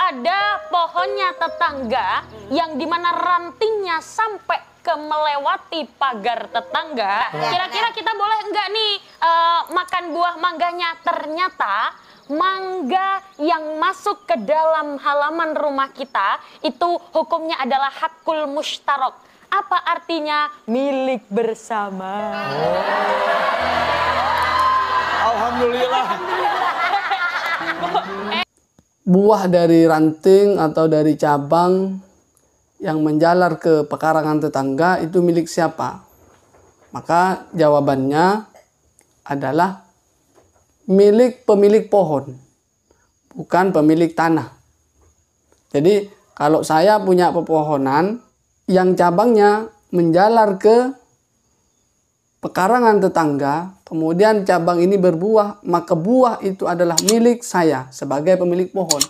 ada pohonnya tetangga yang dimana rantingnya sampai melewati pagar tetangga. Kira-kira kita boleh enggak nih makan buah mangganya? Ternyata mangga yang masuk ke dalam halaman rumah kita itu hukumnya adalah hakul mushtarok. Apa artinya? Milik bersama. Alhamdulillah. Buah dari ranting atau dari cabang yang menjalar ke pekarangan tetangga itu milik siapa? Maka jawabannya adalah milik pemilik pohon, bukan pemilik tanah. Jadi kalau saya punya pepohonan yang cabangnya menjalar ke pekarangan tetangga, kemudian cabang ini berbuah, maka buah itu adalah milik saya sebagai pemilik pohon,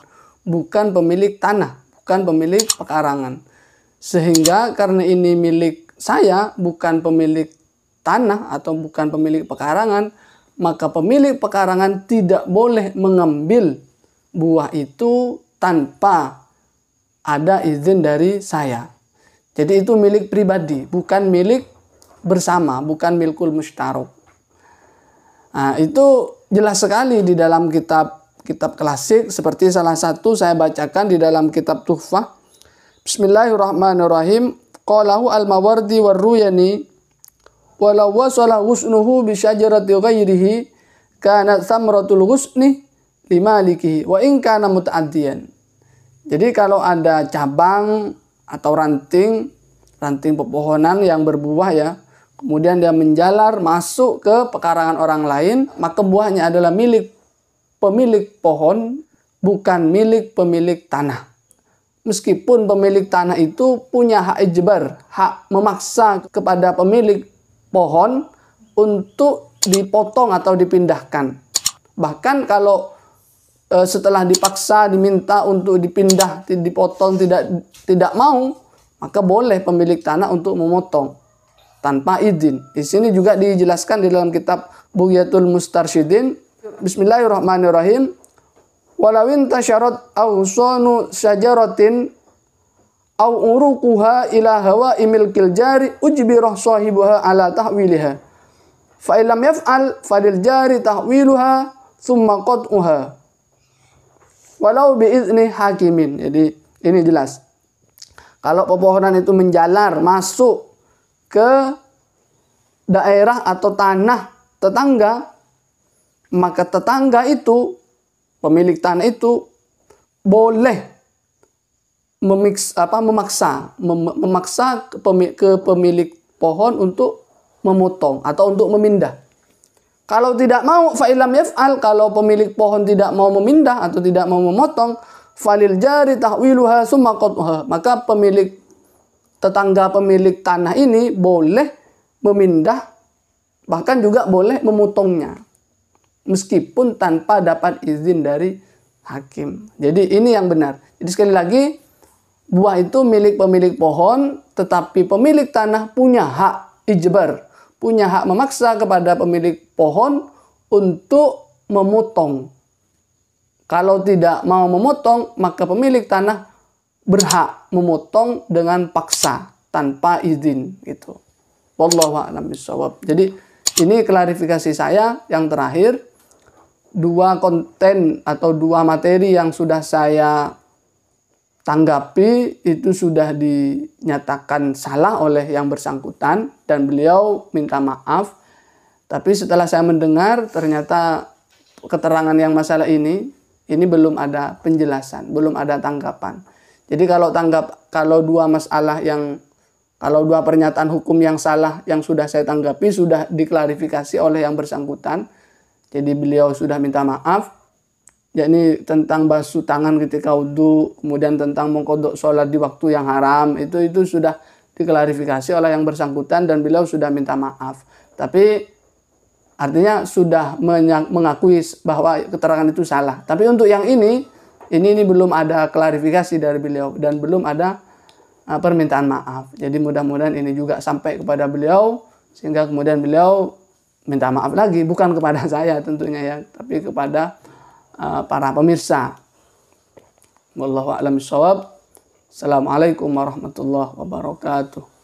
bukan pemilik tanah, bukan pemilik pekarangan. Sehingga karena ini milik saya, bukan pemilik tanah atau bukan pemilik pekarangan, maka pemilik pekarangan tidak boleh mengambil buah itu tanpa ada izin dari saya. Jadi itu milik pribadi, bukan milik bersama, bukan milkul mushtarok. Nah, itu jelas sekali di dalam kitab klasik, seperti salah satu saya bacakan di dalam kitab Tuhfah. Bismillahirrahmanirrahim. Qalahu al-Mawardi war-Ruyani walau wasala husnuhu bi syajarati ghairihi kanat thamratul husni limalikihi wa in kana muta'addiyan. Jadi kalau ada cabang atau ranting pepohonan yang berbuah ya, kemudian dia menjalar masuk ke pekarangan orang lain, maka buahnya adalah milik pemilik pohon, bukan milik pemilik tanah. Meskipun pemilik tanah itu punya hak ijbar, hak memaksa kepada pemilik pohon untuk dipotong atau dipindahkan. Bahkan kalau setelah dipaksa diminta untuk dipindah, dipotong tidak mau, maka boleh pemilik tanah untuk memotong tanpa izin. Di sini juga dijelaskan di dalam kitab Bughyatul Mustarsyidin. Bismillahirrahmanirrahim. Walawin tasyarat au sonu syajaratin au uruquha ila hawa imil kiljari ujbirah sahibuha ala tahwiliha. Fa illam yaf'al fadil jari tahwiluha thumma qat'uha. Walau biizni hakimin. Jadi ini jelas. Kalau pepohonan itu menjalar masuk ke daerah atau tanah tetangga, maka tetangga itu, pemilik tanah itu boleh memaksa ke pemilik pohon untuk memotong atau untuk memindah. Kalau tidak mau, fa'ilam yaf'al, kalau pemilik pohon tidak mau memindah atau tidak mau memotong, falil jari tahwiluha summa qat'uha, maka tetangga pemilik tanah ini boleh memindah, bahkan juga boleh memotongnya, meskipun tanpa dapat izin dari hakim. Jadi ini yang benar. Jadi sekali lagi, buah itu milik pemilik pohon, tetapi pemilik tanah punya hak ijbar, punya hak memaksa kepada pemilik pohon untuk memotong. Kalau tidak mau memotong, maka pemilik tanah berhak memotong dengan paksa tanpa izin gitu. Wallahu a'lam bishawab. Jadi ini klarifikasi saya yang terakhir. Dua konten atau dua materi yang sudah saya tanggapi itu sudah dinyatakan salah oleh yang bersangkutan dan beliau minta maaf. Tapi setelah saya mendengar ternyata keterangan yang masalah ini belum ada penjelasan, belum ada tanggapan. Jadi kalau dua pernyataan hukum yang salah yang sudah saya tanggapi sudah diklarifikasi oleh yang bersangkutan. Jadi beliau sudah minta maaf, yakni tentang basuh tangan ketika wudhu, kemudian tentang mengqadha sholat di waktu yang haram, itu sudah diklarifikasi oleh yang bersangkutan dan beliau sudah minta maaf. Tapi artinya sudah mengakui bahwa keterangan itu salah. Tapi untuk yang ini belum ada klarifikasi dari beliau dan belum ada permintaan maaf. Jadi mudah-mudahan ini juga sampai kepada beliau sehingga kemudian beliau minta maaf lagi, bukan kepada saya tentunya ya, tapi kepada para pemirsa. Wallahu a'lam bishawab. Assalamualaikum warahmatullahi wabarakatuh.